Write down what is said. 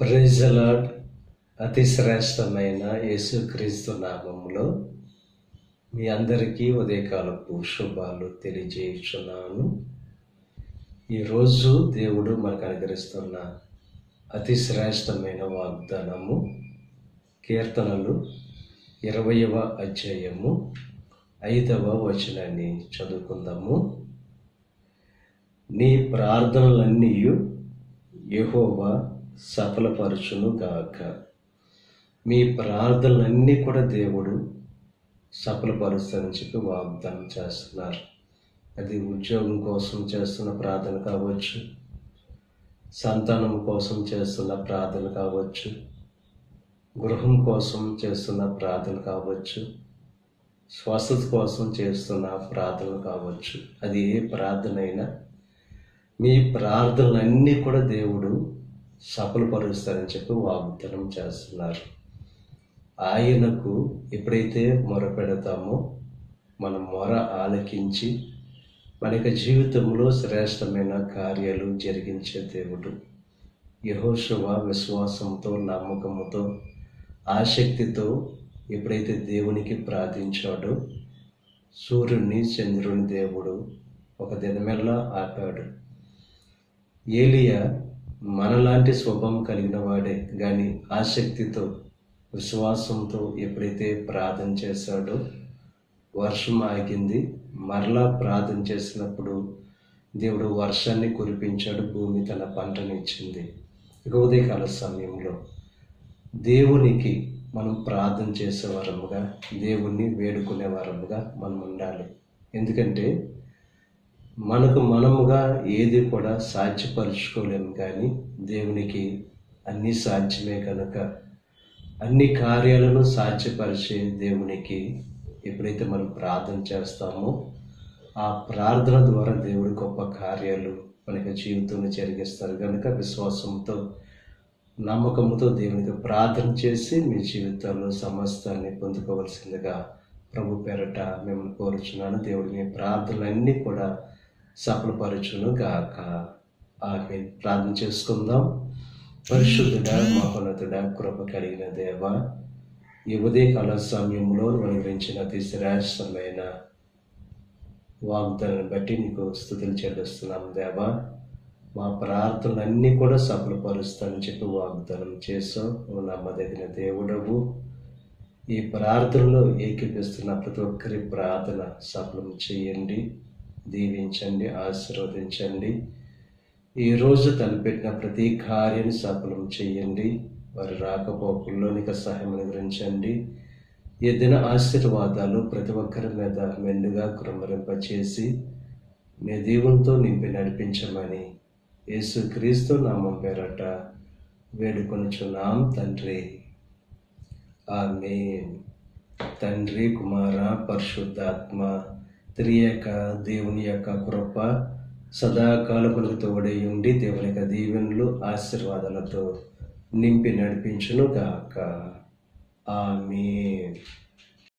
Praise the lord. అతి శ్రేష్టమైన యేసుక్రీస్తు నామములో మీ అందరికీ ఉదయకాలపు శుభాలు తెలియజేయుచున్నాను. ఈరోజు దేవుడు మనకు అనుగ్రహిస్తున్న అతి శ్రేష్టమైన వాగ్దానము కీర్తనలు 20వ అధ్యాయము 5వ వచనాన్ని చదువుకుందాము. నీ ప్రార్థనలన్నీ యెహోవా సఫలపరచును గాక. మీ ప్రార్థనలన్నీ కూడా దేవుడు సఫలపరుస్తానని చెప్పి వాగ్దానం చేస్తున్నారు. అది ఉద్యోగం కోసం చేస్తున్న ప్రార్థన కావచ్చు, సంతానం కోసం చేస్తున్న ప్రార్థన కావచ్చు, గృహం కోసం చేస్తున్న ప్రార్థన కావచ్చు, స్వస్థత కోసం చేస్తున్న ప్రార్థన కావచ్చు. అది ఏ ప్రార్థన అయినా మీ ప్రార్థనలన్నీ కూడా దేవుడు సఫలపరుస్తారని చెప్పి వాగ్దానం చేస్తున్నారు. ఆయనకు ఎప్పుడైతే మొరపెడతామో మన మొర ఆలకించి మన యొక్క జీవితంలో శ్రేష్టమైన కార్యాలు జరిగించే దేవుడు. యెహోషువ విశ్వాసంతో, నమ్మకంతో, ఆసక్తితో ఎప్పుడైతే దేవునికి ప్రార్థించాడో సూర్యుని చంద్రుని దేవుడు ఒక దినమెల్లా ఆపాడు. ఏలియా మనలాంటి స్వభావం కలిగిన వాడే, కానీ ఆసక్తితో విశ్వాసంతో ఎప్పుడైతే ప్రార్థన చేశాడో వర్షం ఆగింది. మరలా ప్రార్థన చేసినప్పుడు దేవుడు వర్షాన్ని కురిపించాడు, భూమి తన పంటని ఇచ్చింది. ఇక ఉదయకాల సమయంలో దేవునికి మనం ప్రార్థన చేసే వరముగా, దేవుణ్ణి వేడుకునే వరముగా మనం ఉండాలి. ఎందుకంటే మనకు మనముగా ఏది కూడా సాధ్యపరుచుకోలేము, కానీ దేవునికి అన్నీ సాధ్యమే కనుక అన్ని కార్యాలను సాధ్యపరిచే దేవునికి ఎప్పుడైతే మనం ప్రార్థన చేస్తామో ఆ ప్రార్థన ద్వారా దేవుడి గొప్ప కార్యాలు మనకి జీవితంలో జరిగిస్తారు. కనుక విశ్వాసంతో, నమ్మకంతో దేవునికి ప్రార్థన చేసి మీ జీవితాల్లో సమస్తాన్ని పొందుకోవలసిందిగా ప్రభు పేరట మిమ్మల్ని కోరుచున్నాను. దేవుడి మీ ప్రార్థనలన్నీ కూడా సఫలపరచును గాక. ఆమేన్. ప్రార్థన చేసుకుందాం. పరిశుద్ధుడా, మహోన్నతుడా, కృప కలిగిన దేవా, ఈ ఉదయకాల సమయంలో అనుగ్రహించిన అతి శ్రేష్టమైన వాగ్దానాన్ని బట్టి నీకు స్తుతులు చెల్లిస్తున్నాం దేవా. మా ప్రార్థనలన్నీ కూడా సఫలపరుస్తానని చెప్పి వాగ్దానం చేసావు. నువ్వు నమ్మదగిన దేవుడవు. ఈ ప్రార్థనలో ఏకీపిస్తున్న ప్రతి ఒక్కరి ప్రార్థన సఫలం చేయండి, దీవించండి, ఆశీర్వదించండి. ఈరోజు తలపెట్టిన ప్రతి కార్యాన్ని సఫలం చేయండి. వారి రాకపోకల్లో నీకు సహాయం అనుగ్రహించండి. ఈ దిన ఆశీర్వాదాలు ప్రతి ఒక్కరి మీద మెండుగా కృమ్మరింపచేసి నీ దీవులతో నింపి నడిపించమని యేసుక్రీస్తు నామం పేరట వేడుకొనుచున్నాం తండ్రి. ఆమేన్. తండ్రి, కుమార, పరిశుద్ధాత్మ త్రియేక దేవుని యొక్క కృప సదాకాలములకు తోడై ఉండి దేవుని యొక్క దీవెనలు, ఆశీర్వాదాలతో నింపి నడిపించును గాక. ఆమేన్.